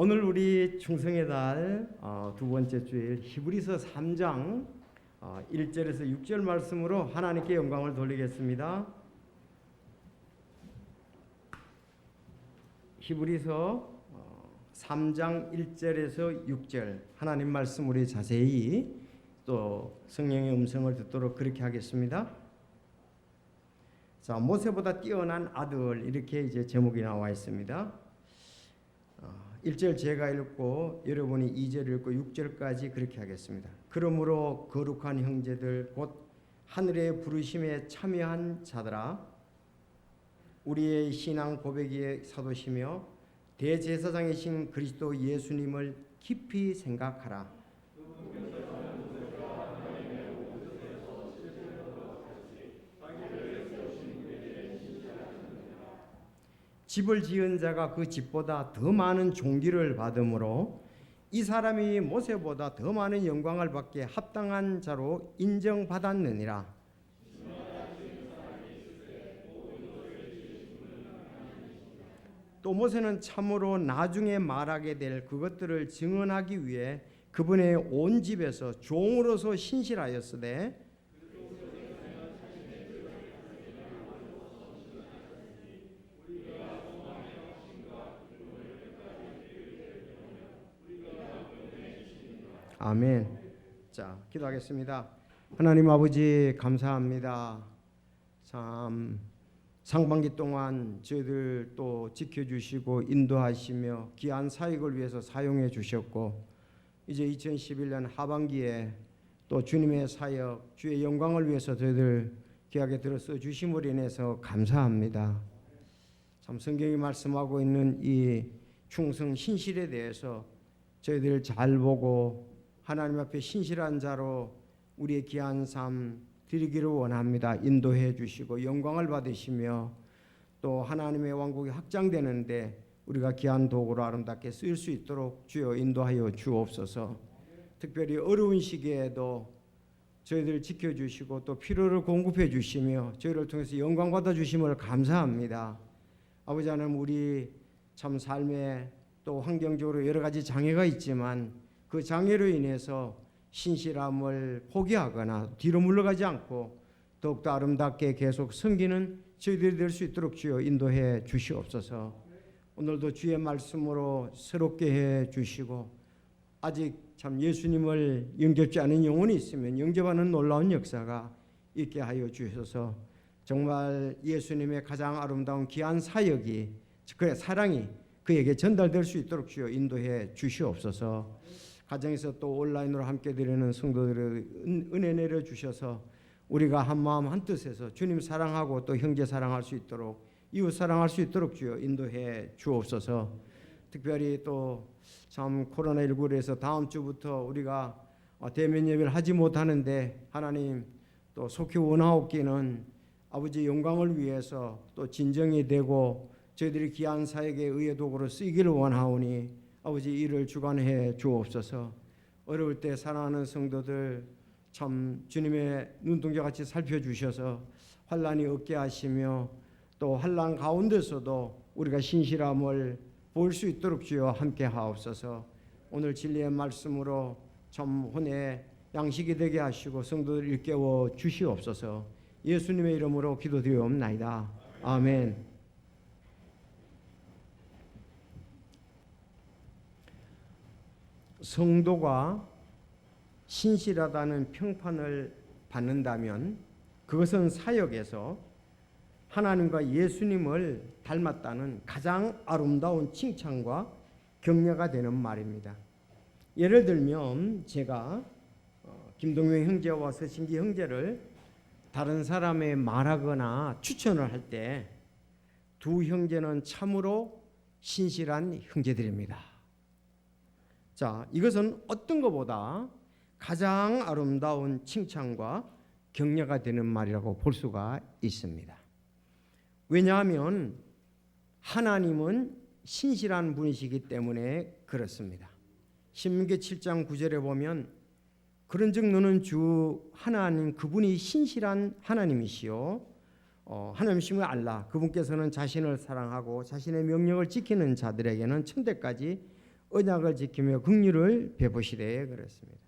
오늘 우리 충성의 달 두 번째 주일 히브리서 3장 1절에서 6절 말씀으로 하나님께 영광을 돌리겠습니다. 히브리서 3장 1절에서 6절 하나님 말씀 우리 자세히 또 성령의 음성을 듣도록 그렇게 하겠습니다. 자, 모세보다 뛰어난 아들, 이렇게 이제 제목이 나와 있습니다. 1절 제가 읽고 여러분이 2절 읽고 6절까지 그렇게 하겠습니다. 그러므로 거룩한 형제들 곧 하늘의 부르심에 참여한 자들아, 우리의 신앙 고백의 사도시며 대제사장이신 그리스도 예수님을 깊이 생각하라. 집을 지은 자가 그 집보다 더 많은 종기를 받으므로 이 사람이 모세보다 더 많은 영광을 받기에 합당한 자로 인정받았느니라. 또 모세는 참으로 나중에 말하게 될 그것들을 증언하기 위해 그분의 온 집에서 종으로서 신실하였으되 아멘. 자, 기도하겠습니다. 하나님 아버지 감사합니다. 참 상반기 동안 저희들 또 지켜주시고 인도하시며 귀한 사역을 위해서 사용해 주셨고 이제 2011년 하반기에 또 주님의 사역, 주의 영광을 위해서 저희들 귀하게 들어서 주심으로 인해서 감사합니다. 참 성경이 말씀하고 있는 이 충성 신실에 대해서 저희들 잘 보고 하나님 앞에 신실한 자로 우리의 귀한 삶 드리기를 원합니다. 인도해 주시고 영광을 받으시며 또 하나님의 왕국이 확장되는데 우리가 귀한 도구로 아름답게 쓰일 수 있도록 주여 인도하여 주옵소서. 특별히 어려운 시기에도 저희들 지켜주시고 또 필요를 공급해 주시며 저희를 통해서 영광 받아 주심을 감사합니다. 아버지 하나님, 우리 참 삶에 또 환경적으로 여러 가지 장애가 있지만 그 장애로 인해서 신실함을 포기하거나 뒤로 물러가지 않고 더욱더 아름답게 계속 섬기는 저희들이 될 수 있도록 주여 인도해 주시옵소서. 오늘도 주의 말씀으로 새롭게 해 주시고 아직 참 예수님을 영접지 않은 영혼이 있으면 영접하는 놀라운 역사가 있게 하여 주셔서 정말 예수님의 가장 아름다운 귀한 사역이, 그의 사랑이 그에게 전달될 수 있도록 주여 인도해 주시옵소서. 가정에서 또 온라인으로 함께 드리는 성도들의 은혜 내려 주셔서 우리가 한 마음 한 뜻에서 주님 사랑하고 또 형제 사랑할 수 있도록, 이웃 사랑할 수 있도록 주여 인도해 주옵소서. 특별히 또 참 코로나19로 해서 다음 주부터 우리가 대면 예배를 하지 못하는데 하나님 또 속히 원하옵기는 아버지 영광을 위해서 또 진정이 되고 저희들이 귀한 사역의 의의 도구로 쓰이기를 원하오니 아버지 이를 주관해 주옵소서. 어려울 때 사랑하는 성도들 참 주님의 눈동자같이 살펴주셔서 환난이 없게 하시며 또 환난 가운데서도 우리가 신실함을 볼 수 있도록 주여 함께 하옵소서. 오늘 진리의 말씀으로 참 혼의 양식이 되게 하시고 성도들 일깨워 주시옵소서. 예수님의 이름으로 기도드리옵나이다. 아멘. 성도가 신실하다는 평판을 받는다면 그것은 사역에서 하나님과 예수님을 닮았다는 가장 아름다운 칭찬과 격려가 되는 말입니다. 예를 들면 제가 김동영 형제와 서신기 형제를 다른 사람에 말하거나 추천을 할 때 두 형제는 참으로 신실한 형제들입니다. 자, 이것은 어떤 것보다 가장 아름다운 칭찬과 격려가 되는 말이라고 볼 수가 있습니다. 왜냐하면 하나님은 신실한 분이시기 때문에 그렇습니다. 신명기 7장 9절에 보면 그런즉 너는 주 하나님 그분이 신실한 하나님이시요 하나님이심을 알라. 그분께서는 자신을 사랑하고 자신의 명령을 지키는 자들에게는 천대까지 언약을 지키며 긍휼을 베푸시되 그랬습니다.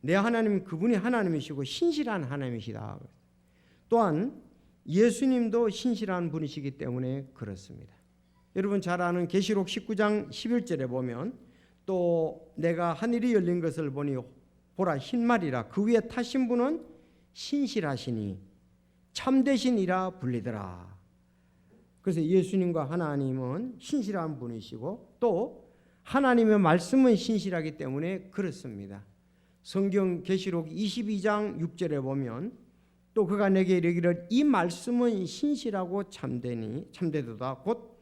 내 하나님 그분이 하나님이시고 신실한 하나님이시다. 또한 예수님도 신실한 분이시기 때문에 그렇습니다. 여러분 잘 아는 계시록 19장 11절에 보면 또 내가 하늘이 열린 것을 보니 보라 흰말이라 그 위에 타신 분은 신실하시니 참되신이라 불리더라. 그래서 예수님과 하나님은 신실한 분이시고 또 하나님의 말씀은 신실하기 때문에 그렇습니다. 성경 계시록 22장 6절에 보면 또 그가 내게 이르기를 이 말씀은 신실하고 참되도다. 곧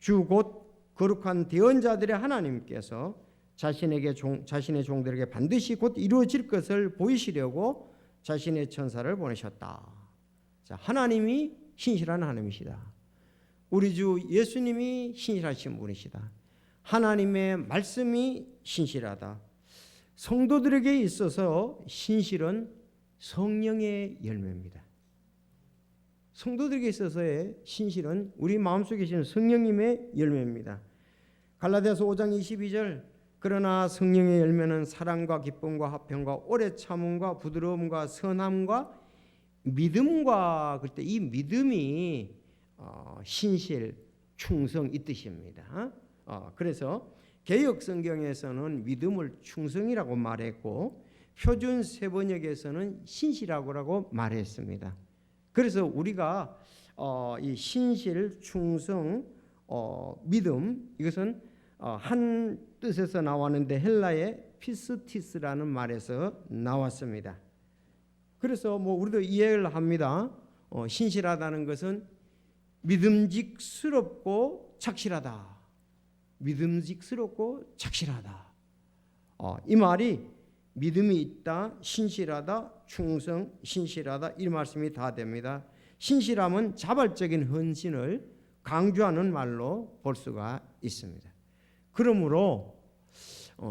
주 곧 거룩한 대언자들의 하나님께서 자신의 종들에게 반드시 곧 이루어질 것을 보이시려고 자신의 천사를 보내셨다. 자, 하나님이 신실한 하나님이시다. 우리 주 예수님이 신실하신 분이시다. 하나님의 말씀이 신실하다. 성도들에게 있어서 신실은 성령의 열매입니다. 성도들에게 있어서의 신실은 우리 마음속에 계시는 성령님의 열매입니다. 갈라디아서 5장 22절 그러나 성령의 열매는 사랑과 기쁨과 화평과 오래 참음과 부드러움과 선함과 믿음과 그때 이 믿음이 신실, 충성 이 뜻입니다. 그래서 개역 성경에서는 믿음을 충성이라고 말했고 표준 세번역에서는 신실하고라고 말했습니다. 그래서 우리가 이 신실, 충성, 믿음 이것은 한 뜻에서 나왔는데 헬라의 피스티스라는 말에서 나왔습니다. 그래서 우리도 이해를 합니다. 신실하다는 것은 믿음직스럽고 착실하다. 믿음직스럽고 착실하다. 이 말이 믿음이 있다, 신실하다, 충성, 신실하다 이 말씀이 다 됩니다. 신실함은 자발적인 헌신을 강조하는 말로 볼 수가 있습니다. 그러므로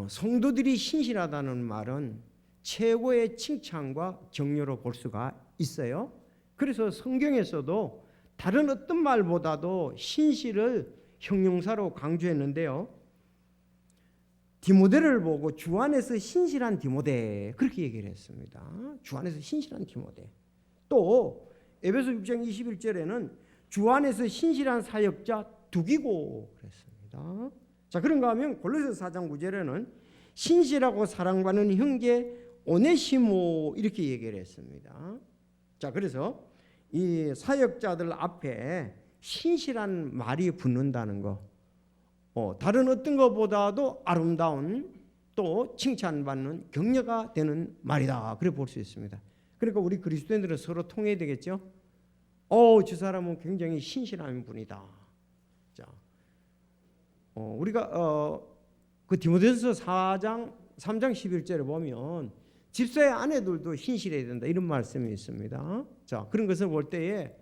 성도들이 신실하다는 말은 최고의 칭찬과 격려로 볼 수가 있어요. 그래서 성경에서도 다른 어떤 말보다도 신실을 형용사로 강조했는데요. 디모데를 보고 주 안에서 신실한 디모데 그렇게 얘기를 했습니다. 주 안에서 신실한 디모데. 또 에베소 6장 21절에는 주 안에서 신실한 사역자 두기고 그랬습니다. 자, 그런가 하면 골로새 4장 9절에는 신실하고 사랑받는 형제 오네시모 이렇게 얘기를 했습니다. 자, 그래서 이 사역자들 앞에 신실한 말이 붙는다는 거, 다른 어떤 것보다도 아름다운 또 칭찬받는 격려가 되는 말이다. 그래 볼 수 있습니다. 그러니까 우리 그리스도인들은 서로 통해야 되겠죠. 저 사람은 굉장히 신실한 분이다. 자, 우리가 그 디모데전서 3장 11절에 보면 집사의 아내들도 신실해야 된다 이런 말씀이 있습니다. 자, 그런 것을 볼 때에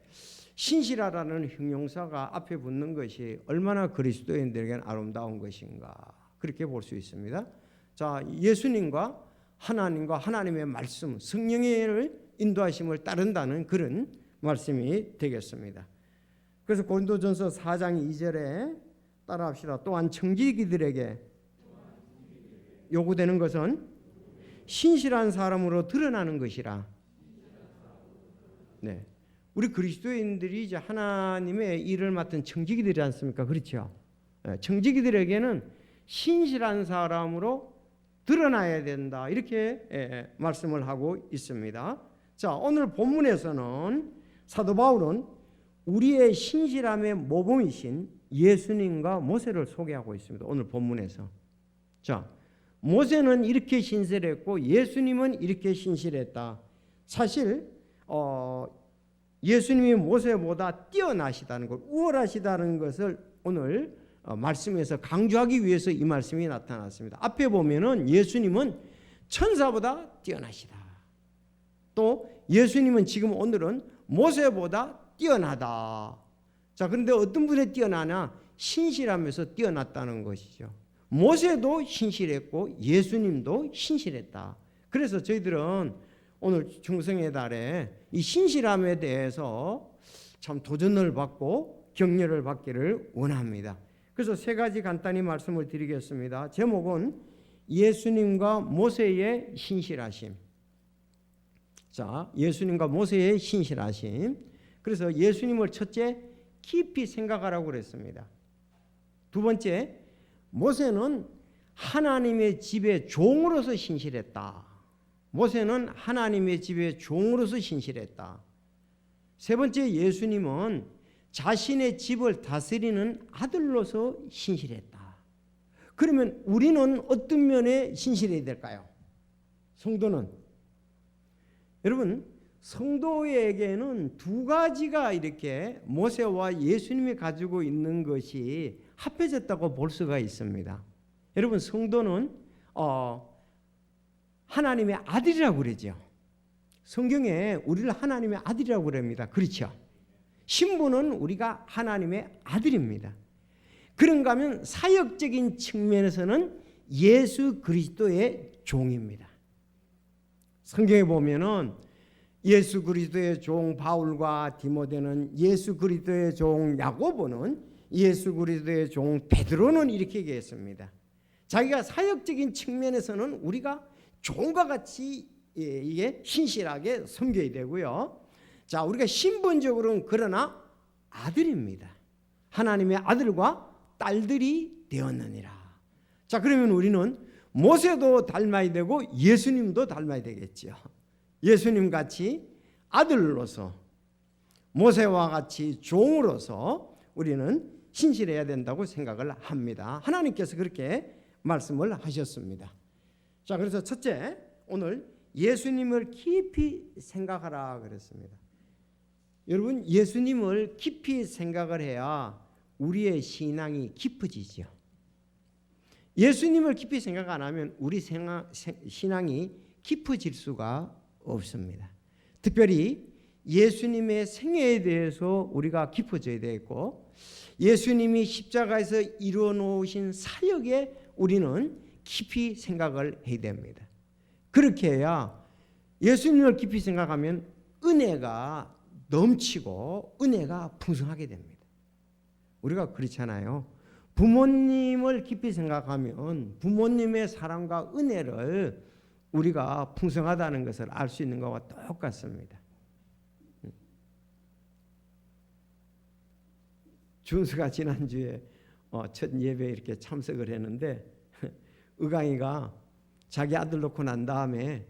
신실하라는 형용사가 앞에 붙는 것이 얼마나 그리스도인들에게는 아름다운 것인가 그렇게 볼 수 있습니다. 자, 예수님과 하나님의 말씀, 성령의 인도하심을 따른다는 그런 말씀이 되겠습니다. 그래서 고린도전서 4장 2절에 따라합시다. 또한 청지기들에게 요구되는 것은 신실한 사람으로 드러나는 것이라. 네. 우리 그리스도인들이 이제 하나님의 일을 맡은 청지기들이지 않습니까? 그렇죠? 청지기들에게는 신실한 사람으로 드러나야 된다. 이렇게 말씀을 하고 있습니다. 자, 오늘 본문에서는 사도 바울은 우리의 신실함의 모범이신 예수님과 모세를 소개하고 있습니다. 오늘 본문에서. 자, 모세는 이렇게 신실했고 예수님은 이렇게 신실했다. 사실 예수님이 모세보다 뛰어나시다는 것, 우월하시다는 것을 오늘 말씀에서 강조하기 위해서 이 말씀이 나타났습니다. 앞에 보면은 예수님은 천사보다 뛰어나시다. 또 예수님은 지금 오늘은 모세보다 뛰어나다. 자, 그런데 어떤 분이 뛰어나냐? 신실하면서 뛰어났다는 것이죠. 모세도 신실했고 예수님도 신실했다. 그래서 저희들은 오늘 충성의 달에 이 신실함에 대해서 참 도전을 받고 격려를 받기를 원합니다. 그래서 세 가지 간단히 말씀을 드리겠습니다. 제목은 예수님과 모세의 신실하심. 자, 예수님과 모세의 신실하심. 그래서 예수님을 첫째 깊이 생각하라고 그랬습니다. 두 번째, 모세는 하나님의 집의 종으로서 신실했다. 모세는 하나님의 집의 종으로서 신실했다. 세 번째, 예수님은 자신의 집을 다스리는 아들로서 신실했다. 그러면 우리는 어떤 면에 신실해야 될까요? 성도는, 여러분, 성도에게는 두 가지가 이렇게 모세와 예수님이 가지고 있는 것이 합해졌다고 볼 수가 있습니다. 여러분, 성도는 하나님의 아들이라고 그러죠. 성경에 우리를 하나님의 아들이라고 그럽니다. 그렇죠? 신분은 우리가 하나님의 아들입니다. 그런가 하면 사역적인 측면에서는 예수 그리스도의 종입니다. 성경에 보면은 예수 그리스도의 종 바울과 디모데는, 예수 그리스도의 종 야고보는, 예수 그리스도의 종 베드로는 이렇게 얘기했습니다. 자기가 사역적인 측면에서는 우리가 종과 같이 이게 신실하게 섬겨야 되고요. 자, 우리가 신분적으로는 그러나 아들입니다. 하나님의 아들과 딸들이 되었느니라. 자, 그러면 우리는 모세도 닮아야 되고 예수님도 닮아야 되겠죠. 예수님 같이 아들로서, 모세와 같이 종으로서 우리는 신실해야 된다고 생각을 합니다. 하나님께서 그렇게 말씀을 하셨습니다. 자, 그래서 첫째, 오늘 예수님을 깊이 생각하라 그랬습니다. 여러분, 예수님을 깊이 생각을 해야 우리의 신앙이 깊어지죠. 예수님을 깊이 생각 안 하면 우리 신앙이 깊어질 수가 없습니다. 특별히 예수님의 생애에 대해서 우리가 깊어져야 되고, 예수님이 십자가에서 이루어 놓으신 사역에 우리는 깊이 생각을 해야 됩니다. 그렇게 해야 예수님을 깊이 생각하면 은혜가 넘치고 은혜가 풍성하게 됩니다. 우리가 그렇잖아요. 부모님을 깊이 생각하면 부모님의 사랑과 은혜를 우리가 풍성하다는 것을 알 수 있는 것과 똑같습니다. 준수가 지난주에 첫 예배에 이렇게 참석을 했는데 의강이가 자기 아들 놓고 난 다음에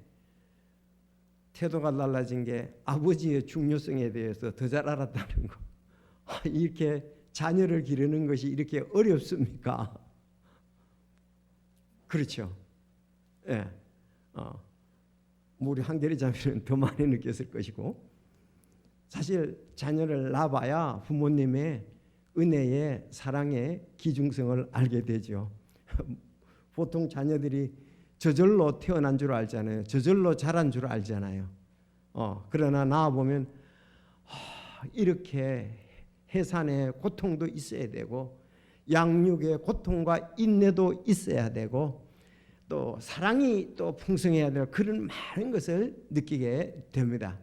태도가 달라진 게 아버지의 중요성에 대해서 더 잘 알았다는 거. 이렇게 자녀를 기르는 것이 이렇게 어렵습니까? 그렇죠. 예. 우리 한결이 자매는 더 많이 느꼈을 것이고, 사실 자녀를 낳아봐야 부모님의 은혜의 사랑의 기중성을 알게 되죠. 보통 자녀들이 저절로 태어난 줄 알잖아요. 저절로 자란 줄 알잖아요. 그러나 낳아보면 이렇게 해산의 고통도 있어야 되고, 양육의 고통과 인내도 있어야 되고, 또 사랑이 또 풍성해야 되고, 그런 많은 것을 느끼게 됩니다.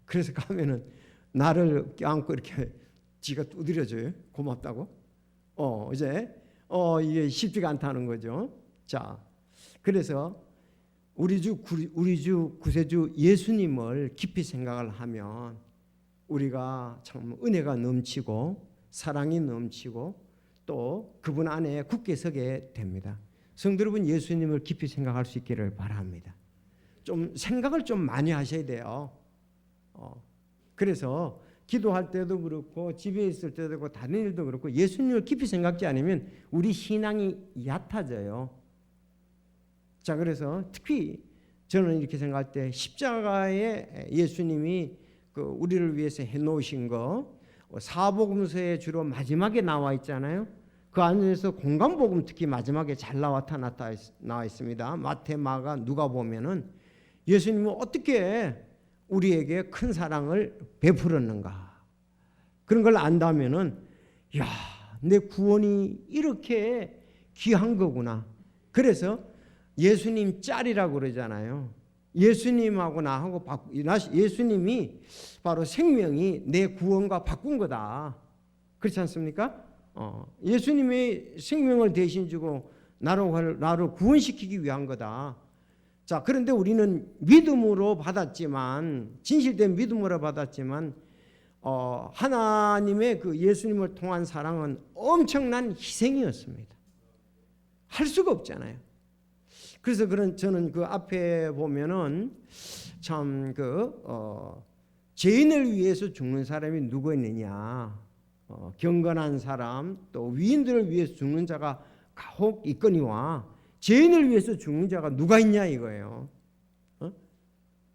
그래서 가면은 나를 껴안고 이렇게 지가 두드려줘요. 고맙다고. 이게 쉽지가 않다는 거죠. 자, 그래서 우리 주 구세주 예수님을 깊이 생각을 하면 우리가 참 은혜가 넘치고 사랑이 넘치고 또 그분 안에 굳게 서게 됩니다. 성도 여러분, 예수님을 깊이 생각할 수 있기를 바랍니다. 좀 생각을 좀 많이 하셔야 돼요. 그래서 기도할 때도 그렇고 집에 있을 때도 그렇고 다른 일도 그렇고 예수님을 깊이 생각지 않으면 우리 신앙이 얕아져요. 자, 그래서 특히 저는 이렇게 생각할 때 십자가에 예수님이 우리를 위해서 해놓으신 거, 사복음서에 주로 마지막에 나와 있잖아요. 그 안에서 공간복음 특히 마지막에 잘 나와 있습니다. 마태, 마가, 누가 보면은 예수님은 어떻게 우리에게 큰 사랑을 베풀었는가, 그런 걸 안다면은, 야, 내 구원이 이렇게 귀한 거구나. 그래서 예수님 짤이라고 그러잖아요. 예수님하고 나하고 예수님이 바로 생명이 내 구원과 바꾼 거다. 그렇지 않습니까? 예수님이 생명을 대신 주고 나를 구원시키기 위한 거다. 자, 그런데 우리는 믿음으로 받았지만, 진실된 믿음으로 받았지만, 하나님의 그 예수님을 통한 사랑은 엄청난 희생이었습니다. 할 수가 없잖아요. 그래서 저는 그 앞에 보면은 참 죄인을 위해서 죽는 사람이 누구 있느냐? 경건한 사람, 또 위인들을 위해서 죽는 자가 가혹 있거니와 죄인을 위해서 죽는 자가 누가 있냐 이거예요.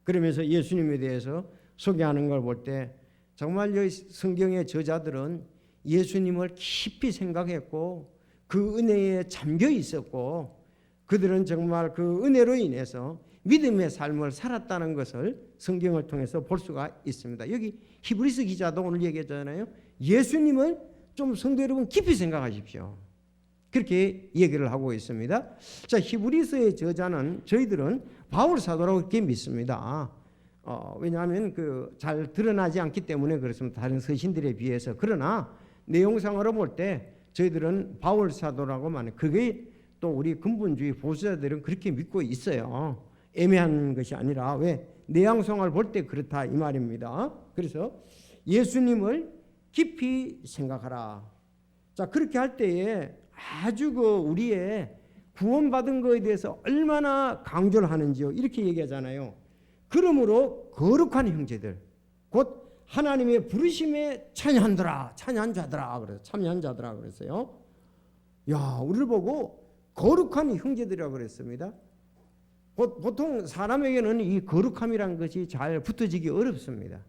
그러면서 예수님에 대해서 소개하는 걸 볼 때 정말 이 성경의 저자들은 예수님을 깊이 생각했고 그 은혜에 잠겨 있었고 그들은 정말 그 은혜로 인해서 믿음의 삶을 살았다는 것을 성경을 통해서 볼 수가 있습니다. 여기 히브리서 기자도 오늘 얘기했잖아요. 예수님을 좀 성도 여러분 깊이 생각하십시오. 그렇게 얘기를 하고 있습니다. 자, 히브리서의 저자는 저희들은 바울 사도라고 이렇게 믿습니다. 왜냐하면 잘 드러나지 않기 때문에 그렇습니다. 다른 서신들에 비해서. 그러나 내용상으로 볼 때 저희들은 바울 사도라고 말해요. 그게 또 우리 근본주의 보수자들은 그렇게 믿고 있어요. 애매한 것이 아니라 왜 내용상을 볼 때 그렇다 이 말입니다. 그래서 예수님을 깊이 생각하라. 자, 그렇게 할 때에 아주 우리의 구원받은 것에 대해서 얼마나 강조를 하는지요. 이렇게 얘기하잖아요. 그러므로 거룩한 형제들, 곧 하나님의 부르심에 참여한자들아 그래서 참여한자들아 그랬어요. 야, 우리를 보고 거룩한 형제들이라고 그랬습니다. 보통 사람에게는 이 거룩함이라는 것이 잘 붙어지기 어렵습니다.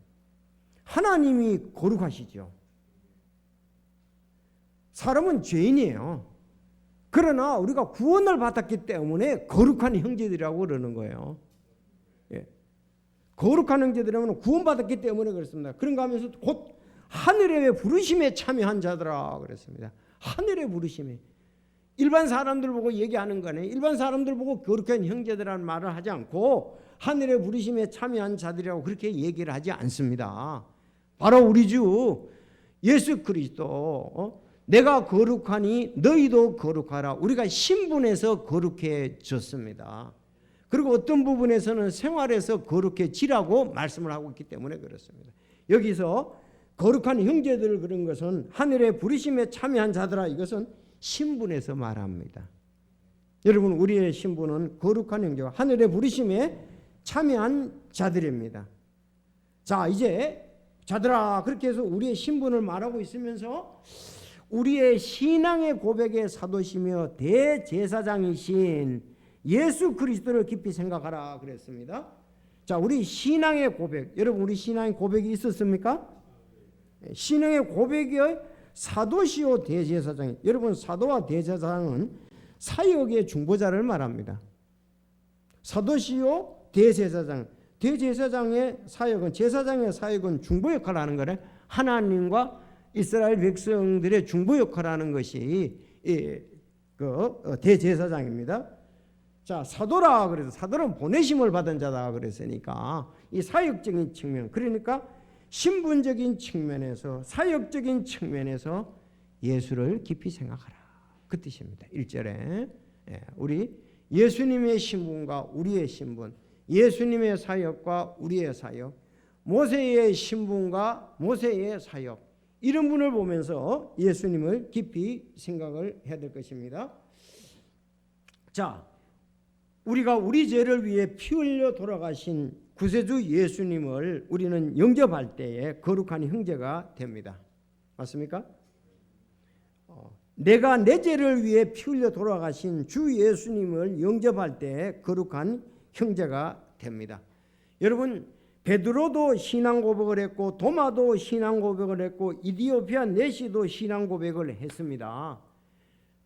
하나님이 거룩하시죠. 사람은 죄인이에요. 그러나 우리가 구원을 받았기 때문에 거룩한 형제들이라고 그러는 거예요. 예. 거룩한 형제들이라면 구원받았기 때문에 그렇습니다. 그런가 하면서 곧 하늘의 부르심에 참여한 자들아 그랬습니다. 하늘의 부르심에. 일반 사람들 보고 얘기하는 거네. 일반 사람들 보고 거룩한 형제들이라는 말을 하지 않고 하늘의 부르심에 참여한 자들이라고 그렇게 얘기를 하지 않습니다. 바로 우리 주 예수 그리스도 내가 거룩하니 너희도 거룩하라. 우리가 신분에서 거룩해졌습니다. 그리고 어떤 부분에서는 생활에서 거룩해지라고 말씀을 하고 있기 때문에 그렇습니다. 여기서 거룩한 형제들 그런 것은 하늘의 부르심에 참여한 자들아 이것은 신분에서 말합니다. 여러분 우리의 신분은 거룩한 형제와 하늘의 부르심에 참여한 자들입니다. 자 이제 자들아 그렇게 해서 우리의 신분을 말하고 있으면서 우리의 신앙의 고백의 사도시며 대제사장이신 예수 그리스도를 깊이 생각하라 그랬습니다. 자, 우리 신앙의 고백, 여러분 우리 신앙의 고백이 있었습니까? 신앙의 고백의 사도시요 대제사장이, 여러분 사도와 대제사장은 사역의 중보자를 말합니다. 사도시요 대제사장, 대제사장의 사역은 제사장의 사역은 중보 역할을 하는 거래. 하나님과 이스라엘 백성들의 중보 역할을 하는 것이 대제사장입니다. 자, 사도라 그래서 사도는 보내심을 받은 자다 그랬으니까 이 사역적인 측면, 그러니까 신분적인 측면에서 사역적인 측면에서 예수를 깊이 생각하라 그 뜻입니다. 1절에 우리 예수님의 신분과 우리의 신분, 예수님의 사역과 우리의 사역, 모세의 신분과 모세의 사역, 이런 분을 보면서 예수님을 깊이 생각을 해야 될 것입니다. 자, 우리가 우리 죄를 위해 피 흘려 돌아가신 구세주 예수님을 우리는 영접할 때에 거룩한 형제가 됩니다. 맞습니까? 내가 내 죄를 위해 피 흘려 돌아가신 주 예수님을 영접할 때에 거룩한 형제가 됩니다. 여러분 베드로도 신앙 고백을 했고 도마도 신앙 고백을 했고 이디오피아 내시도 신앙 고백을 했습니다.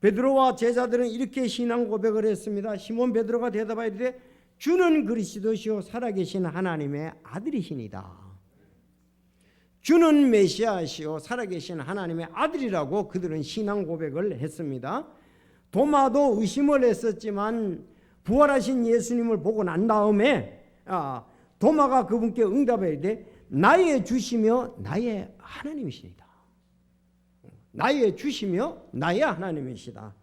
베드로와 제자들은 이렇게 신앙 고백을 했습니다. 시몬 베드로가 대답하여 이르되 주는 그리스도시요 살아계신 하나님의 아들이시니다. 주는 메시아시요 살아계신 하나님의 아들이라고 그들은 신앙 고백을 했습니다. 도마도 의심을 했었지만 부활하신 예수님을 보고 난 다음에 도마가 그분께 응답해야 돼. 나의 주시며 나의 하나님이시니다. 나의 주시며 나의 하나님이시다.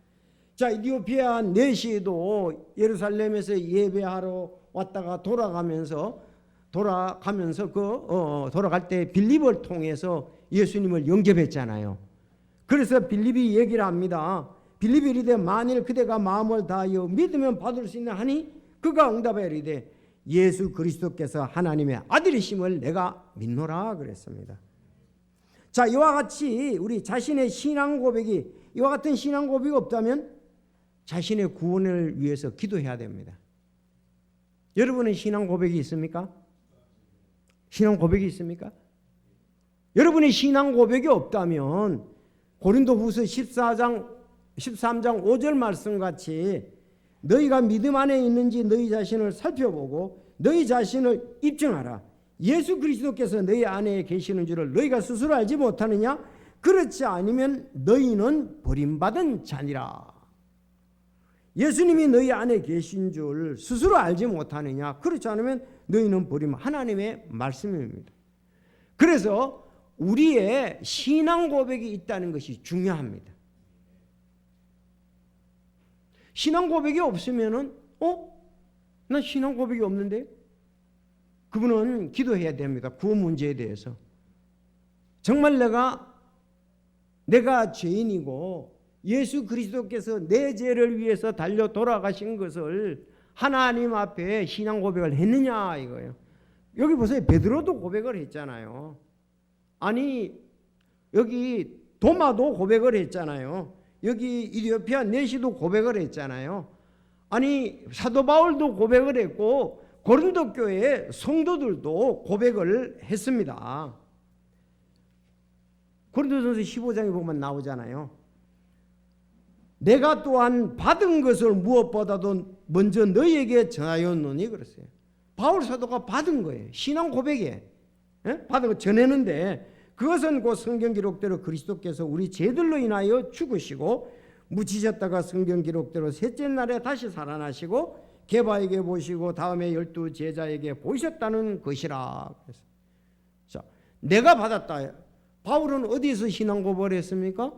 자, 이디오피아 내시도 예루살렘에서 예배하러 왔다가 돌아가면서 돌아갈 때 빌립을 통해서 예수님을 영접했잖아요. 그래서 빌립이 얘기를 합니다. 빌립이 이르되 만일 그대가 마음을 다하여 믿으면 받을 수 있나 하니 그가 응답하여 이르되 예수 그리스도께서 하나님의 아들이심을 내가 믿노라 그랬습니다. 자, 이와 같이 우리 자신의 신앙 고백이 이와 같은 신앙 고백이 없다면 자신의 구원을 위해서 기도해야 됩니다. 여러분은 신앙 고백이 있습니까? 신앙 고백이 있습니까? 여러분의 신앙 고백이 없다면 고린도후서 13장 5절 말씀같이 너희가 믿음 안에 있는지 너희 자신을 살펴보고 너희 자신을 입증하라. 예수 그리스도께서 너희 안에 계시는 줄을 너희가 스스로 알지 못하느냐? 그렇지 않으면 너희는 버림받은 자니라. 예수님이 너희 안에 계신 줄 스스로 알지 못하느냐? 그렇지 않으면 너희는 버림. 하나님의 말씀입니다. 그래서 우리의 신앙 고백이 있다는 것이 중요합니다. 신앙 고백이 없으면은 난 신앙 고백이 없는데? 그분은 기도해야 됩니다. 구원 문제에 대해서. 정말 내가 죄인이고 예수 그리스도께서 내 죄를 위해서 달려 돌아가신 것을 하나님 앞에 신앙 고백을 했느냐 이거예요. 여기 보세요. 베드로도 고백을 했잖아요. 아니 여기 도마도 고백을 했잖아요. 여기 이디오피아 내시도 고백을 했잖아요. 아니 사도 바울도 고백을 했고 고린도 교회 성도들도 고백을 했습니다. 고린도전서 15장에 보면 나오잖아요. 내가 또한 받은 것을 무엇보다도 먼저 너희에게 전하였노니 그랬어요. 바울 사도가 받은 거예요. 신앙 고백에 받은 거 전했는데 그것은 곧 성경 기록대로 그리스도께서 우리 죄들로 인하여 죽으시고 묻히셨다가 성경 기록대로 셋째 날에 다시 살아나시고 게바에게 보시고 다음에 12 제자에게 보이셨다는 것이라. 자, 내가 받았다. 바울은 어디서 신앙 고백을 했습니까?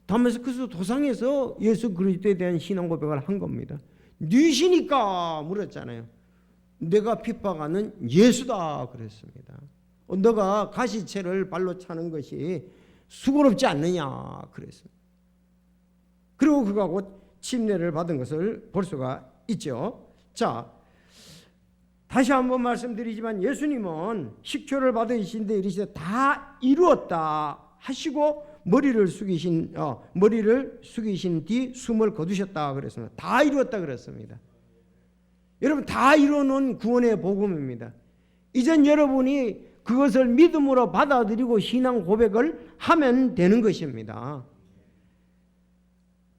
다메스크스 도상에서 예수 그리스도에 대한 신앙 고백을 한 겁니다. 누구시니까 물었잖아요. 내가 핍박하는 예수다 그랬습니다. 너가 가시채를 발로 차는 것이 수고롭지 않느냐 그랬습니다. 그리고 그가 곧 침례를 받은 것을 볼 수가 있죠. 자, 다시 한번 말씀드리지만 예수님은 식초를 받으신데 이르시되 다 이루었다 하시고 머리를 숙이신 뒤 숨을 거두셨다 그랬습니다. 다 이루었다 그랬습니다. 여러분 다 이루는 구원의 복음입니다. 이젠 여러분이 그것을 믿음으로 받아들이고 신앙 고백을 하면 되는 것입니다.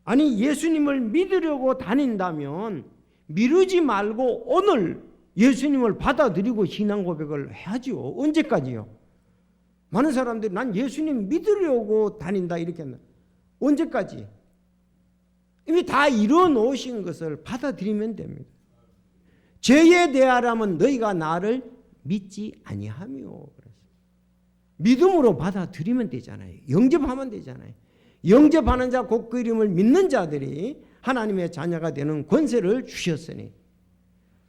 아니 예수님을 믿으려고 다닌다면 미루지 말고 오늘 예수님을 받아들이고 신앙 고백을 해야죠. 언제까지요? 많은 사람들이 난 예수님 믿으려고 다닌다 이렇게 한다. 언제까지? 이미 다 이뤄 놓으신 것을 받아들이면 됩니다. 죄에 대하라면 너희가 나를 믿지 아니하며 그랬어요. 믿음으로 받아들이면 되잖아요. 영접하면 되잖아요. 영접하는 자 곧 그 이름을 믿는 자들이 하나님의 자녀가 되는 권세를 주셨으니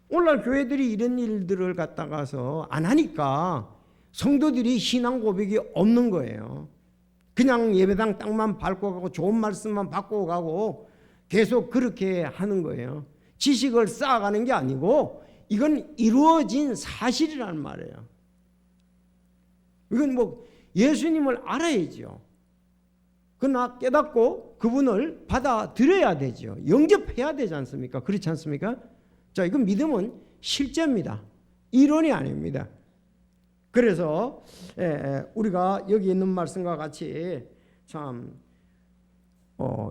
오늘날 교회들이 이런 일들을 갖다가서 안 하니까 성도들이 신앙 고백이 없는 거예요. 그냥 예배당 땅만 밟고 가고 좋은 말씀만 받고 가고 계속 그렇게 하는 거예요. 지식을 쌓아가는 게 아니고 이건 이루어진 사실이란 말이에요. 이건 뭐 예수님을 알아야죠. 그러나 깨닫고 그분을 받아들여야 되죠. 영접해야 되지 않습니까? 그렇지 않습니까? 자, 이건 믿음은 실제입니다. 이론이 아닙니다. 그래서 우리가 여기 있는 말씀과 같이 참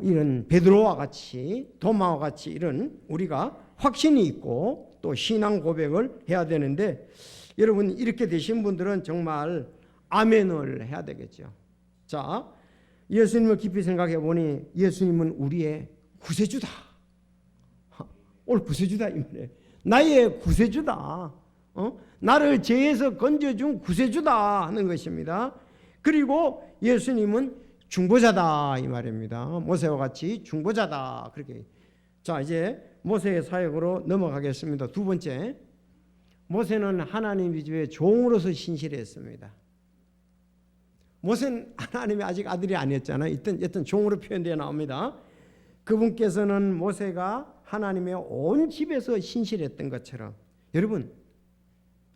이런 베드로와 같이 도마와 같이 이런 우리가 확신이 있고 또 신앙 고백을 해야 되는데 여러분 이렇게 되신 분들은 정말 아멘을 해야 되겠죠. 자, 예수님을 깊이 생각해 보니 예수님은 우리의 구세주다. 오늘 구세주다 이 말이에요. 나의 구세주다. 나를 죄에서 건져준 구세주다 하는 것입니다. 그리고 예수님은 중보자다 이 말입니다. 모세와 같이 중보자다 그렇게. 자, 이제 모세의 사역으로 넘어가겠습니다. 두 번째, 모세는 하나님의 집에 종으로서 신실했습니다. 모세는 하나님의 아직 아들이 아니었잖아요. 일단 종으로 표현되어 나옵니다. 그분께서는 모세가 하나님의 온 집에서 신실했던 것처럼, 여러분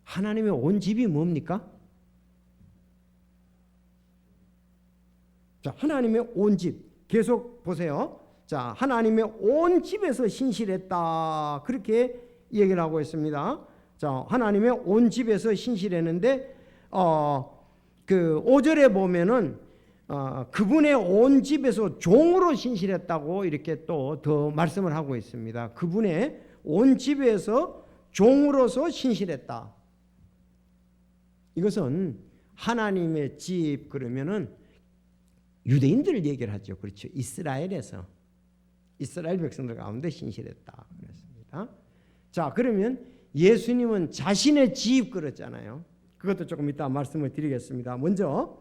하나님의 온 집이 뭡니까? 자, 하나님의 온 집 계속 보세요. 자, 하나님의 온 집에서 신실했다 그렇게 얘기를 하고 있습니다. 자, 하나님의 온 집에서 신실했는데 그 5절에 보면은 그분의 온 집에서 종으로 신실했다고 이렇게 또 더 말씀을 하고 있습니다. 그분의 온 집에서 종으로서 신실했다. 이것은 하나님의 집 그러면은 유대인들을 얘기를 하죠. 그렇죠. 이스라엘에서 이스라엘 백성들 가운데 신실했다 그랬습니다. 자, 그러면 예수님은 자신의 집 그랬잖아요. 그것도 조금 이따 말씀을 드리겠습니다. 먼저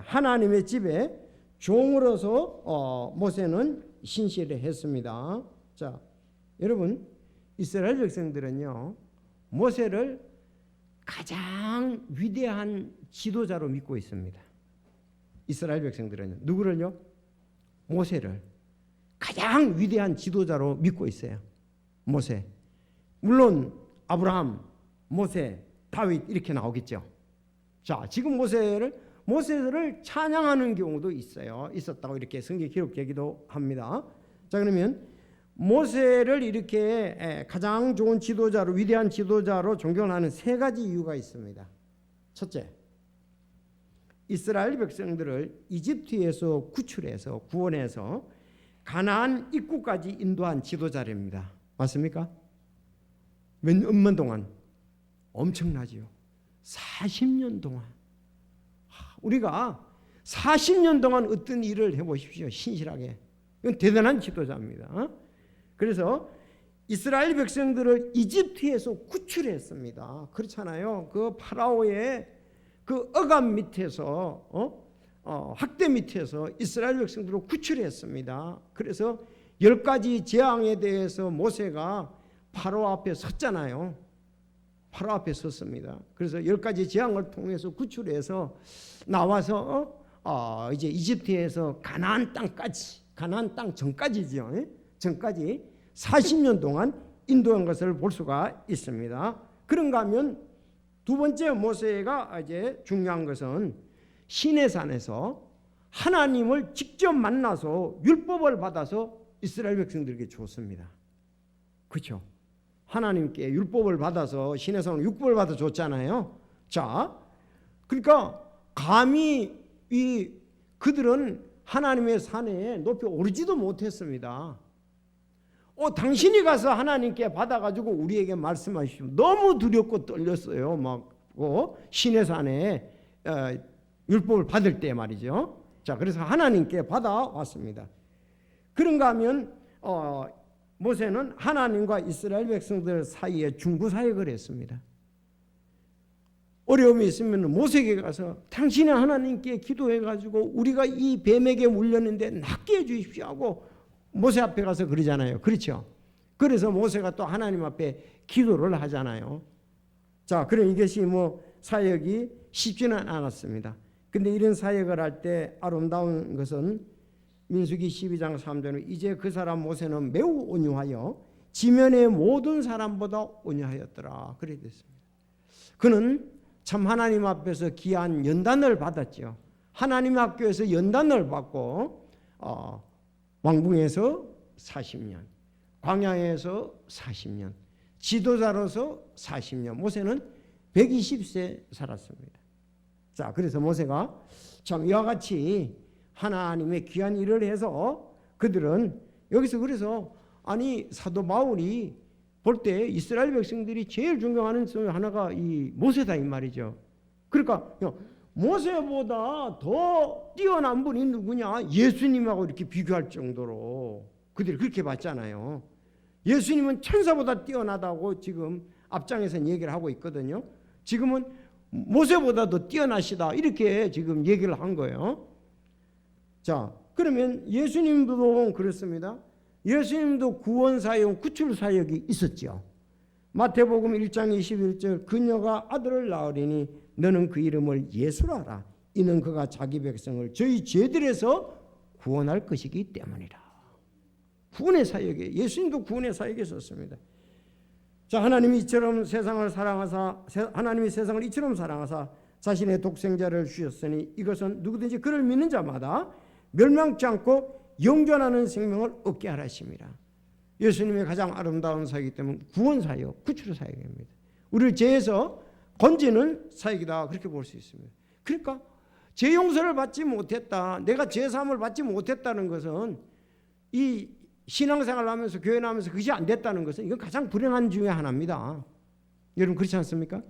하나님의 집에 종으로서 모세는 신실했습니다. 자, 여러분 이스라엘 백성들은요 모세를 가장 위대한 지도자로 믿고 있습니다. 이스라엘 백성들은요. 누구를요? 모세를 가장 위대한 지도자로 믿고 있어요. 모세. 물론 아브라함, 모세, 다윗 이렇게 나오겠죠. 자, 지금 모세를 찬양하는 경우도 있었다고 이렇게 성경에 기록되기도 합니다. 자, 그러면 모세를 이렇게 가장 좋은 지도자로, 위대한 지도자로 존경하는 세 가지 이유가 있습니다. 첫째, 이스라엘 백성들을 이집트에서 구출해서 구원해서 가나안 입구까지 인도한 지도자랍니다. 맞습니까? 몇년 동안? 엄청나지요. 40년 동안. 우리가 40년 동안 어떤 일을 해보십시오. 신실하게. 이건 대단한 지도자입니다. 그래서 이스라엘 백성들을 이집트에서 구출했습니다. 그렇잖아요. 그 파라오의 그 억압 밑에서 학대 밑에서 이스라엘 백성들을 구출했습니다. 그래서 10가지 재앙에 대해서 모세가 파라오 앞에 섰잖아요. 파라오 앞에 섰습니다. 그래서 10가지 재앙을 통해서 구출해서 나와서 이제 이집트에서 가나안 땅까지, 가나안 땅 전까지죠. 전까지 40년 동안 인도한 것을 볼 수가 있습니다. 그런가 하면 두 번째 모세가 이제 중요한 것은 시내산에서 하나님을 직접 만나서 율법을 받아서 이스라엘 백성들에게 줬습니다. 그렇죠? 하나님께 율법을 받아서 시내산으로 율법을 받아 줬잖아요. 자, 그러니까 감히 그들은 하나님의 산에 높이 오르지도 못했습니다. 당신이 가서 하나님께 받아가지고 우리에게 말씀하시면 너무 두렵고 떨렸어요. 막 시내산에 율법을 받을 때 말이죠. 자, 그래서 하나님께 받아왔습니다. 그런가 하면 모세는 하나님과 이스라엘 백성들 사이에 중보 사역을 했습니다. 어려움이 있으면 모세에게 가서 당신의 하나님께 기도해가지고 우리가 이 뱀에게 물렸는데 낫게 해주십시오 하고 모세 앞에 가서 그러잖아요. 그렇죠? 그래서 모세가 또 하나님 앞에 기도를 하잖아요. 자, 그럼 이것이 사역이 쉽지는 않았습니다. 근데 이런 사역을 할 때 아름다운 것은 민수기 12장 3절에 이제 그 사람 모세는 매우 온유하여 지면의 모든 사람보다 온유하였더라. 그래 됐습니다. 그는 참 하나님 앞에서 귀한 연단을 받았죠. 하나님 학교에서 연단을 받고 왕궁에서 40년, 광야에서 40년, 지도자로서 40년, 모세는 120세 살았습니다. 자, 그래서 모세가 참 이와 같이 하나님의 귀한 일을 해서 그들은 여기서 그래서 사도 바울이 볼 때 이스라엘 백성들이 제일 존경하는 성 하나가 이 모세다 이 말이죠. 그러니까 모세보다 더 뛰어난 분이 누구냐? 예수님하고 이렇게 비교할 정도로 그들이 그렇게 봤잖아요. 예수님은 천사보다 뛰어나다고 지금 앞장에서 얘기를 하고 있거든요. 지금은 모세보다 더 뛰어나시다 이렇게 지금 얘기를 한 거예요. 자, 그러면 예수님도 그렇습니다. 예수님도 구원 사역, 구출 사역이 있었죠. 마태복음 1장 21절 그녀가 아들을 낳으리니 너는 그 이름을 예수라 하라. 이는 그가 자기 백성을 저희 죄들에서 구원할 것이기 때문이라. 구원의 사역에 예수님도 구원의 사역에 있었습니다. 자, 하나님이 세상을 이처럼 사랑하사 자신의 독생자를 주셨으니 이것은 누구든지 그를 믿는 자마다 멸망치 않고 영존하는 생명을 얻게 하라심이라. 예수님의 가장 아름다운 사역이기 때문에 구원 사역, 구출 사역입니다. 우리를 죄에서 건지는 사역이다, 그렇게 볼 수 있습니다. 그러니까 죄 용서를 받지 못했다, 내가 죄 사함을 받지 못했다는 것은, 이 신앙생활을 하면서 교회 나오면서 그것이 안 됐다는 것은 이건 가장 불행한 중에 하나입니다. 여러분 그렇지 않습니까?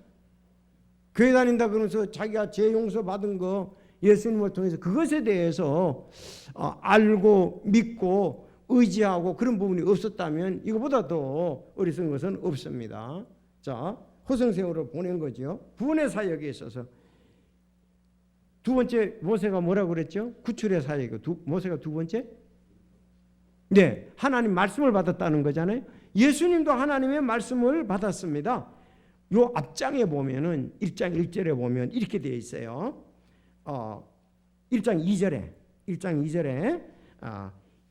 교회 다닌다 그러면서 자기가 죄 용서 받은 거 예수님을 통해서 그것에 대해서 알고 믿고 의지하고 그런 부분이 없었다면 이거보다 더 어리석은 것은 없습니다. 자, 호성세월을 보낸 거죠. 구원의 사역에 있어서 두 번째 모세가 뭐라고 그랬죠? 구출의 사역. 모세가 두 번째? 네, 하나님 말씀을 받았다는 거잖아요. 예수님도 하나님의 말씀을 받았습니다. 요 앞장에 보면은 1장 1절에 보면 이렇게 되어 있어요. 1장 2절에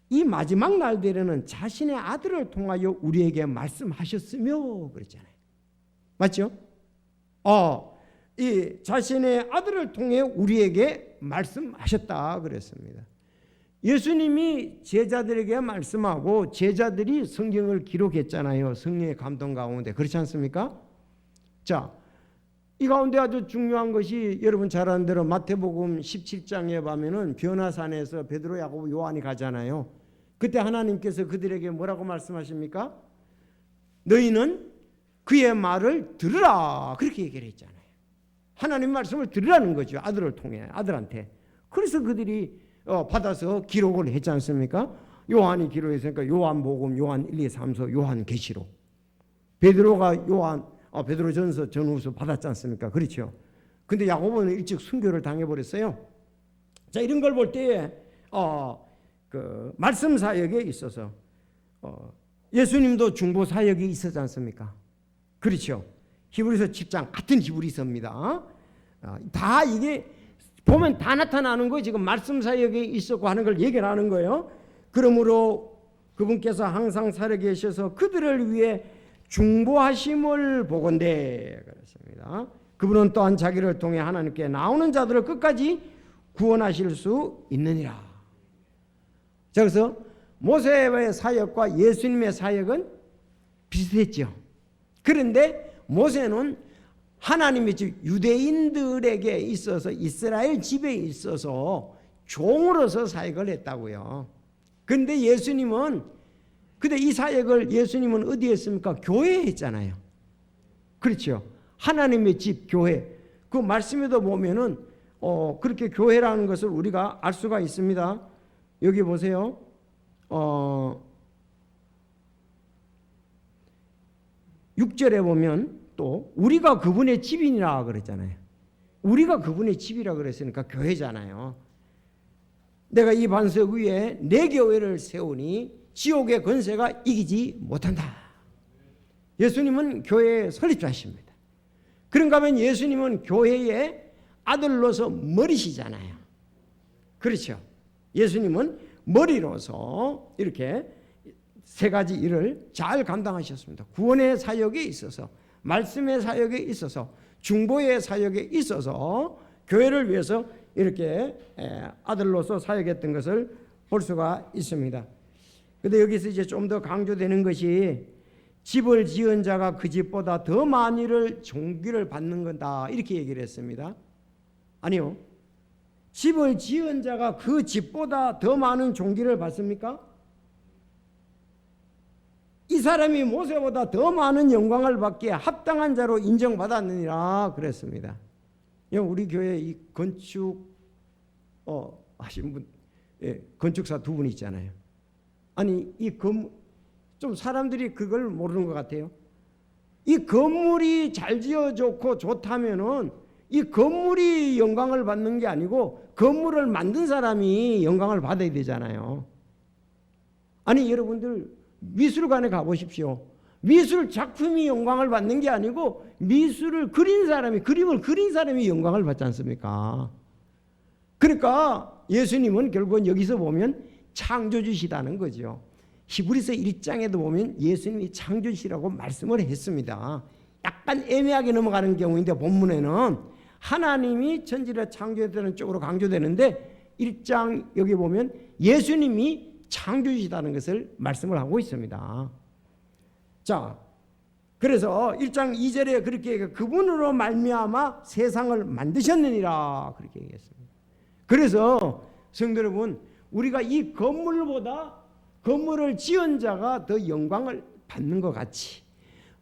이 마지막 날들에는 자신의 아들을 통하여 우리에게 말씀하셨으며 그랬잖아요. 맞죠? 이 자신의 아들을 통해 우리에게 말씀하셨다 그랬습니다. 예수님이 제자들에게 말씀하고 제자들이 성경을 기록했잖아요. 성령의 감동 가운데. 그렇지 않습니까? 자, 이 가운데 아주 중요한 것이 여러분 잘 아는 대로 마태복음 17장에 보면은 변화산에서 베드로, 야고보, 요한이 가잖아요. 그때 하나님께서 그들에게 뭐라고 말씀하십니까? 너희는 그의 말을 들으라, 그렇게 얘기를 했잖아요. 하나님 말씀을 들으라는 거죠. 아들을 통해, 아들한테. 그래서 그들이 받아서 기록을 했지 않습니까? 요한이 기록했으니까 요한복음, 요한 1, 2, 3서, 요한계시록. 베드로가 베드로전서, 전후서 받았지 않습니까? 그렇죠. 근데 야고보는 일찍 순교를 당해버렸어요. 자, 이런 걸 볼 때에 그 말씀 사역에 있어서 예수님도 중보 사역이 있었지 않습니까? 그렇죠. 히브리서 10장 같은 히브리서입니다. 다 이게 보면 다 나타나는 거예요. 지금 말씀 사역에 있었고 하는 걸 얘기를 하는 거예요. 그러므로 그분께서 항상 살아계셔서 그들을 위해 중보하심을 보건대 그렇습니다. 그분은 또한 자기를 통해 하나님께 나오는 자들을 끝까지 구원하실 수 있느니라. 자, 그래서 모세의 사역과 예수님의 사역은 비슷했죠. 그런데 모세는 하나님의 집 유대인들에게 있어서 이스라엘 집에 있어서 종으로서 사역을 했다고요. 그런데 이 사역을 예수님은 어디에 했습니까? 교회에 했잖아요. 그렇죠. 하나님의 집 교회. 그 말씀에도 보면은 그렇게 교회라는 것을 우리가 알 수가 있습니다. 여기 보세요. 6절에 보면 또 우리가 그분의 집이니라 그랬잖아요. 우리가 그분의 집이라 그랬으니까 교회잖아요. 내가 이 반석 위에 내 교회를 세우니 지옥의 권세가 이기지 못한다. 예수님은 교회의 설립자십니다. 그런가 하면 예수님은 교회의 아들로서 머리시잖아요. 그렇죠. 예수님은 머리로서 이렇게 세 가지 일을 잘 감당하셨습니다. 구원의 사역에 있어서, 말씀의 사역에 있어서, 중보의 사역에 있어서 교회를 위해서 이렇게 아들로서 사역했던 것을 볼 수가 있습니다. 그런데 여기서 이제 좀 더 강조되는 것이 집을 지은 자가 그 집보다 더 많이를 존귀를 받는 거다, 이렇게 얘기를 했습니다. 아니요. 집을 지은 자가 그 집보다 더 많은 존귀를 받습니까? 이 사람이 모세보다 더 많은 영광을 받기에 합당한 자로 인정받았느니라 그랬습니다. 우리 교회 이 건축 하신 분, 건축사 두 분 있잖아요. 아니 좀 사람들이 그걸 모르는 것 같아요. 이 건물이 잘 지어졌고 좋다면은 이 건물이 영광을 받는 게 아니고 건물을 만든 사람이 영광을 받아야 되잖아요. 아니 여러분들 미술관에 가보십시오. 미술 작품이 영광을 받는 게 아니고 미술을 그린 사람이, 그림을 그린 사람이 영광을 받지 않습니까? 그러니까 예수님은 결국은 여기서 보면 창조주시다는 거죠. 히브리서 1장에도 보면 예수님이 창조주시라고 말씀을 했습니다. 약간 애매하게 넘어가는 경우인데 본문에는 하나님이 천지를 창조했다는 쪽으로 강조되는데 1장 여기 보면 예수님이 창조주시다는 것을 말씀을 하고 있습니다. 자, 그래서 1장 2절에 그렇게 그분으로 말미암아 세상을 만드셨느니라 그렇게 얘기했습니다. 그래서 성도 여러분, 우리가 이 건물보다 건물을 지은 자가 더 영광을 받는 것 같이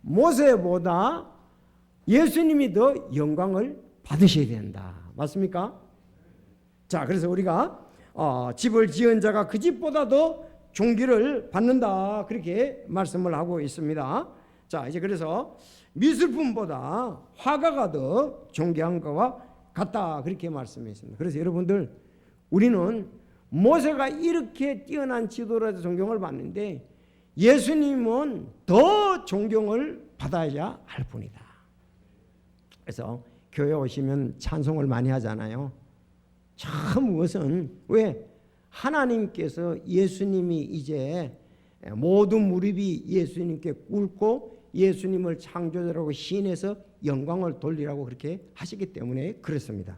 모세보다 예수님이 더 영광을 받으셔야 된다. 맞습니까? 자, 그래서 우리가 집을 지은 자가 그 집보다 더 존귀를 받는다 그렇게 말씀을 하고 있습니다. 자, 이제 그래서 미술품보다 화가가 더 존귀한 것과 같다 그렇게 말씀했습니다. 그래서 여러분들 우리는 모세가 이렇게 뛰어난 지도로서 존경을 받는데 예수님은 더 존경을 받아야 할 분이다. 그래서 교회 오시면 찬송을 많이 하잖아요. 참 그것은 왜 하나님께서 예수님이 이제 모든 무릎이 예수님께 꿇고 예수님을 창조자라고 시인해서 영광을 돌리라고 그렇게 하시기 때문에 그렇습니다.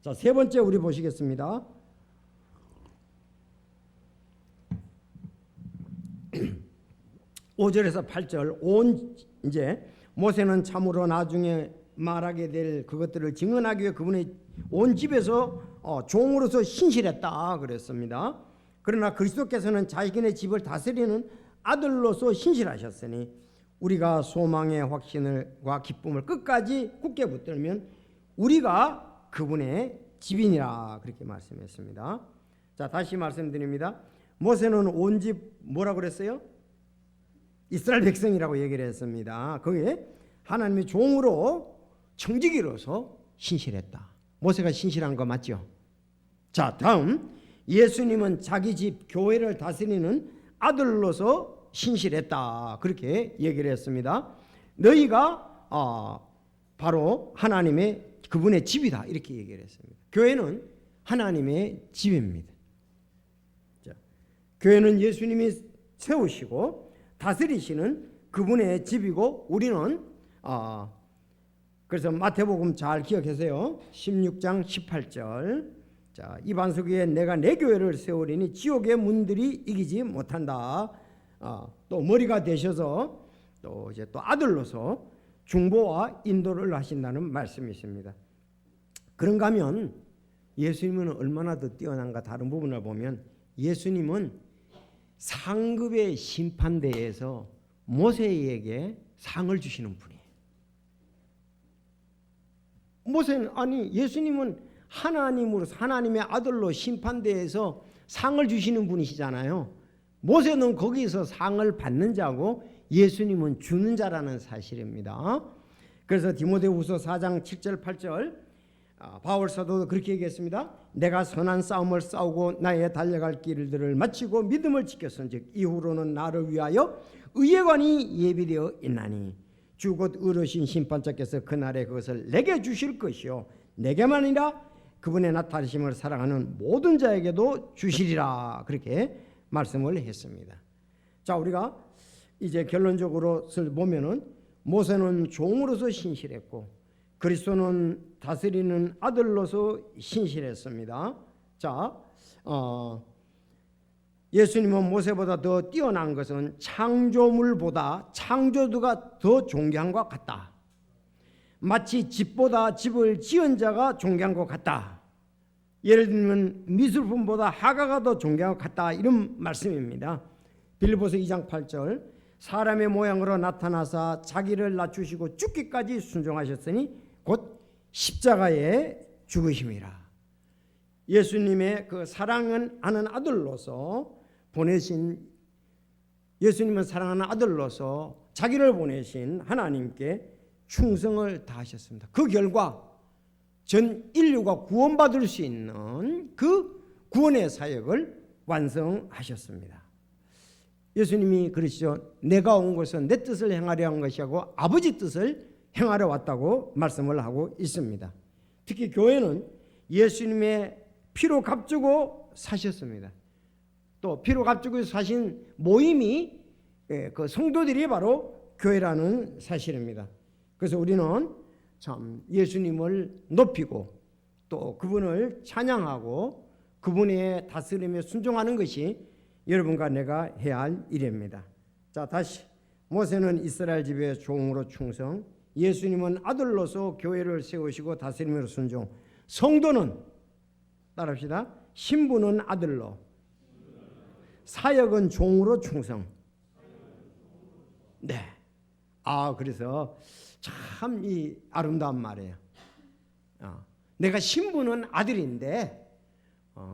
자, 세 번째 우리 보시겠습니다. 5절에서 8절 이제 모세는 참으로 나중에 말하게 될 그것들을 증언하기 위해 그분의 온 집에서 종으로서 신실했다 그랬습니다. 그러나 그리스도께서는 자신의 집을 다스리는 아들로서 신실하셨으니 우리가 소망의 확신과 기쁨을 끝까지 굳게 붙들면 우리가 그분의 집이니라 그렇게 말씀했습니다. 자, 다시 말씀드립니다. 모세는 온 집 뭐라고 그랬어요? 이스라엘 백성이라고 얘기를 했습니다. 거기에 하나님의 종으로 청지기로서 신실했다. 모세가 신실한 거 맞죠? 자, 다음 예수님은 자기 집 교회를 다스리는 아들로서 신실했다 그렇게 얘기를 했습니다. 너희가 바로 하나님의 그분의 집이다 이렇게 얘기를 했습니다. 교회는 하나님의 집입니다. 자, 교회는 예수님이 세우시고 다스리시는 그분의 집이고 우리는 그래서 마태복음 잘 기억하세요. 16장 18절. 자, 이 반석 위에 내가 내 교회를 세우리니 지옥의 문들이 이기지 못한다. 또 머리가 되셔서 또 이제 또 아들로서 중보와 인도를 하신다는 말씀이 있습니다. 그런가 하면 예수님은 얼마나 더 뛰어난가 다른 부분을 보면 예수님은 상급의 심판대에서 모세에게 상을 주시는 분이에요. 모세는 예수님은 하나님으로서 하나님의 아들로 심판대에서 상을 주시는 분이시잖아요. 모세는 거기서 상을 받는 자고 예수님은 주는 자라는 사실입니다. 그래서 디모데후서 4장 7절 8절 바울 사도도 그렇게 얘기했습니다. 내가 선한 싸움을 싸우고 나의 달려갈 길들을 마치고 믿음을 지켰은즉 이후로는 나를 위하여 의의 관이 예비되어 있나니 주 곧 의로우신 심판자께서 그날에 그것을 내게 주실 것이요 내게만 아니라 그분의 나타나심을 사랑하는 모든 자에게도 주시리라 그렇게 말씀을 했습니다. 자, 우리가 이제 결론적으로 보면은 모세는 종으로서 신실했고 그리스도는 다스리는 아들로서 신실했습니다. 자, 예수님은 모세보다 더 뛰어난 것은 창조물보다 창조주가 더 존귀한 것 같다. 마치 집보다 집을 지은 자가 존귀한 것 같다. 예를 들면 미술품보다 화가가 더 존귀한 것 같다. 이런 말씀입니다. 빌립보서 2장 8절 사람의 모양으로 나타나사 자기를 낮추시고 죽기까지 순종하셨으니 곧 십자가에 죽으심이라. 예수님의 그 사랑하는 아들로서 보내신 예수님은 사랑하는 아들로서 자기를 보내신 하나님께 충성을 다하셨습니다. 그 결과 전 인류가 구원받을 수 있는 그 구원의 사역을 완성하셨습니다. 예수님이 그러시죠. 내가 온 것은 내 뜻을 행하려 한 것이 아니고 아버지 뜻을 행하러 왔다고 말씀을 하고 있습니다. 특히 교회는 예수님의 피로 값주고 사셨습니다. 또 피로 값주고 사신 모임이 그 성도들이 바로 교회라는 사실입니다. 그래서 우리는 참 예수님을 높이고 또 그분을 찬양하고 그분의 다스림에 순종하는 것이 여러분과 내가 해야 할 일입니다. 자, 다시 모세는 이스라엘 집의 종으로 충성, 예수님은 아들로서 교회를 세우시고 다스림으로 순종, 성도는 따라합시다. 신부는 아들로, 사역은 종으로 충성. 네. 그래서 참 이 아름다운 말이에요. 내가 신부는 아들인데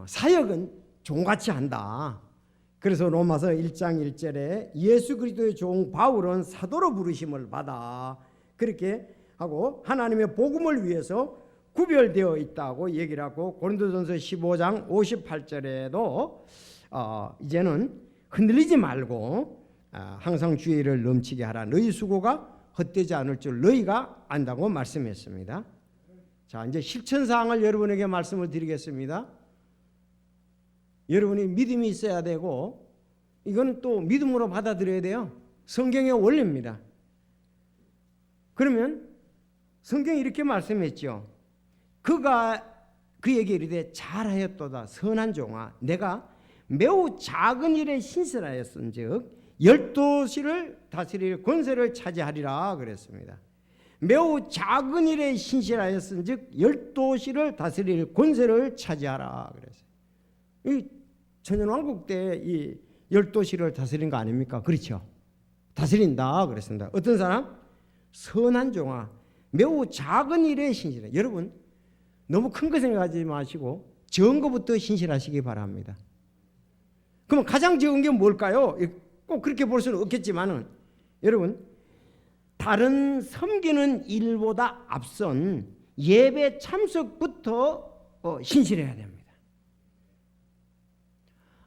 사역은 종같이 한다. 그래서 로마서 1장 1절에 예수 그리스도의 종 바울은 사도로 부르심을 받아 그렇게 하고 하나님의 복음을 위해서 구별되어 있다고 얘기를 하고 고린도전서 15장 58절에도 이제는 흔들리지 말고 항상 주의를 넘치게 하라. 너희 수고가 헛되지 않을 줄 너희가 안다고 말씀했습니다. 자, 이제 실천사항을 여러분에게 말씀을 드리겠습니다. 여러분이 믿음이 있어야 되고 이건 또 믿음으로 받아들여야 돼요. 성경의 원리입니다. 그러면 성경이 이렇게 말씀했죠. 그에게 이르되 잘하였도다 선한 종아 내가 매우 작은 일에 신실하였은즉 12시를 다스릴 권세를 차지하리라 그랬습니다. 매우 작은 일에 신실하였은즉 12시를 다스릴 권세를 차지하라 그랬어요. 이 천년왕국 때 이 12시를 다스린 거 아닙니까? 그렇죠. 다스린다 그랬습니다. 어떤 사람? 선한 종아 매우 작은 일에 신실해. 여러분 너무 큰 거 생각하지 마시고 적은 것부터 신실하시기 바랍니다. 그럼 가장 적은 게 뭘까요? 꼭 그렇게 볼 수는 없겠지만은 여러분 다른 섬기는 일보다 앞선 예배 참석부터 신실해야 됩니다.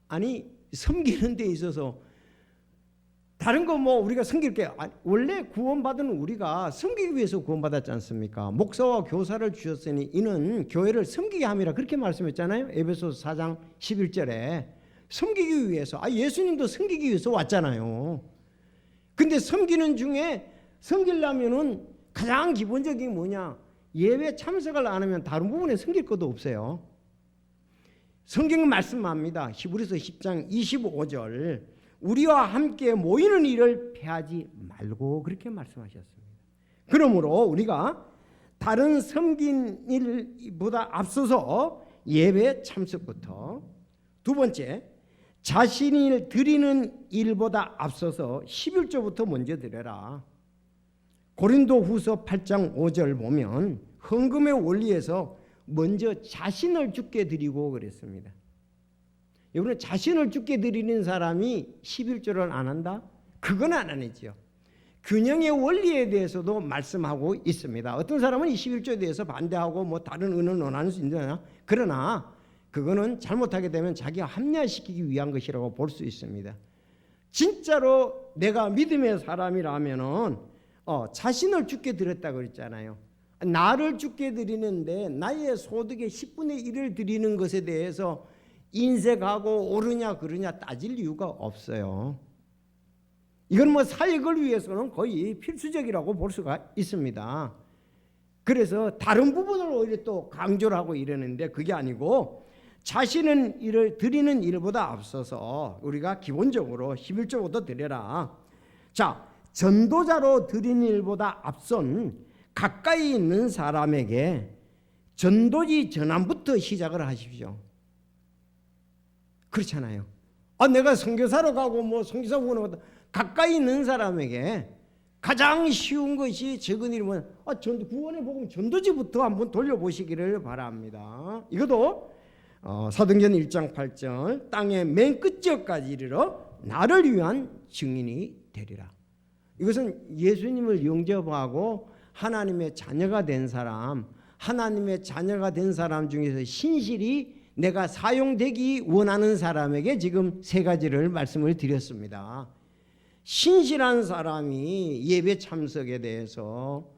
아니 섬기는 데 있어서 다른 거 뭐 우리가 섬길 게 원래 구원받은 우리가 섬기기 위해서 구원받았지 않습니까? 목사와 교사를 주셨으니 이는 교회를 섬기게 함이라 그렇게 말씀했잖아요. 에베소서 4장 11절에 섬기기 위해서 예수님도 섬기기 위해서 왔잖아요. 근데 섬기는 중에 섬기려면은 가장 기본적인 게 뭐냐? 예배 참석을 안 하면 다른 부분에 섬길 것도 없어요. 성경은 말씀합니다. 히브리서 10장 25절 우리와 함께 모이는 일을 패하지 말고 그렇게 말씀하셨습니다. 그러므로 우리가 다른 섬긴 일보다 앞서서 예배 참석부터 두 번째 자신이 드리는 일보다 앞서서 11조부터 먼저 드려라. 고린도후서 8장 5절 보면 헌금의 원리에서 먼저 자신을 주께 드리고 그랬습니다. 여러분 자신을 주께 드리는 사람이 11조를 안 한다? 그건 안 하죠. 균형의 원리에 대해서도 말씀하고 있습니다. 어떤 사람은 이 11조에 대해서 반대하고 뭐 다른 의논을 원하는 수 있느냐? 그러나 그거는 잘못하게 되면 자기가 합리화시키기 위한 것이라고 볼 수 있습니다. 진짜로 내가 믿음의 사람이라면은 자신을 주께 드렸다고 그랬잖아요. 나를 주께 드리는데 나의 소득의 10분의 1을 드리는 것에 대해서 인색하고 옳으냐 그르냐 따질 이유가 없어요. 이건 뭐 사역을 위해서는 거의 필수적이라고 볼 수가 있습니다. 그래서 다른 부분을 오히려 또 강조를 하고 이러는데 그게 아니고 자신은 일을 드리는 일보다 앞서서 우리가 기본적으로 11조부터 드려라. 자, 전도자로 드리는 일보다 앞선 가까이 있는 사람에게 전도지 전환부터 시작을 하십시오. 그렇잖아요. 내가 선교사로 가고 뭐 선교사 구원을 받아 가까이 있는 사람에게 가장 쉬운 것이 적은 일이면 구원의 복음 전도지부터 한번 돌려보시기를 바랍니다. 이것도 사도행전 1장 8절 땅의 맨 끝지역까지 이르러 나를 위한 증인이 되리라. 이것은 예수님을 영접하고 하나님의 자녀가 된 사람, 하나님의 자녀가 된 사람 중에서 신실히 내가 사용되기 원하는 사람에게 지금 세 가지를 말씀을 드렸습니다. 신실한 사람이 예배 참석에 대해서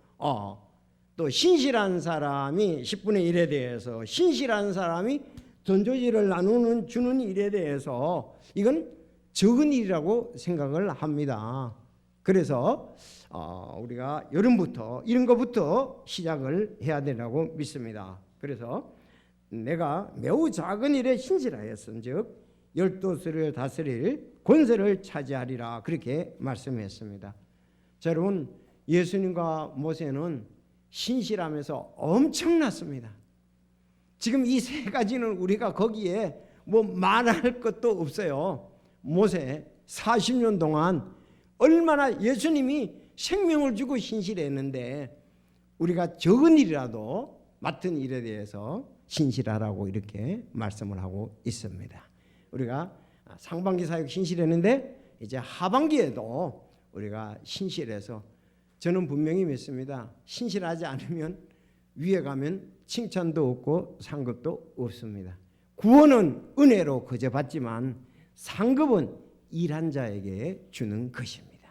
또 신실한 사람이 10분의 1에 대해서 신실한 사람이 전조지를 나누는 주는 일에 대해서 이건 적은 일이라고 생각을 합니다. 그래서 우리가 여름부터 이런 것부터 시작을 해야 되라고 믿습니다. 그래서 내가 매우 작은 일에 신실하였은즉 12수를 다스릴 권세를 차지하리라 그렇게 말씀했습니다. 자, 여러분 예수님과 모세는 신실하면서 엄청났습니다. 지금 이 세 가지는 우리가 거기에 뭐 말할 것도 없어요. 모세 40년 동안 얼마나 예수님이 생명을 주고 신실했는데 우리가 적은 일이라도 맡은 일에 대해서 신실하라고 이렇게 말씀을 하고 있습니다. 우리가 상반기 사역 신실했는데 이제 하반기에도 우리가 신실해서 저는 분명히 믿습니다. 신실하지 않으면 위에 가면 칭찬도 없고 상급도 없습니다. 구원은 은혜로 거저 받지만 상급은 일한 자에게 주는 것입니다.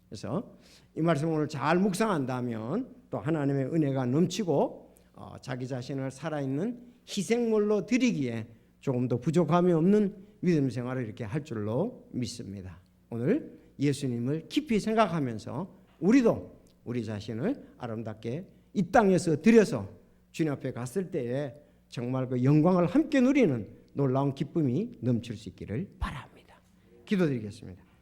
그래서 이 말씀 오늘 잘 묵상한다면 또 하나님의 은혜가 넘치고 자기 자신을 살아있는 희생물로 드리기에 조금 더 부족함이 없는 믿음 생활을 이렇게 할 줄로 믿습니다. 오늘 예수님을 깊이 생각하면서 우리도 우리 자신을 아름답게 이 땅에서 드려서 주님 앞에 갔을 때에 정말 그 영광을 함께 누리는 놀라운 기쁨이 넘칠 수 있기를 바랍니다. 기도드리겠습니다.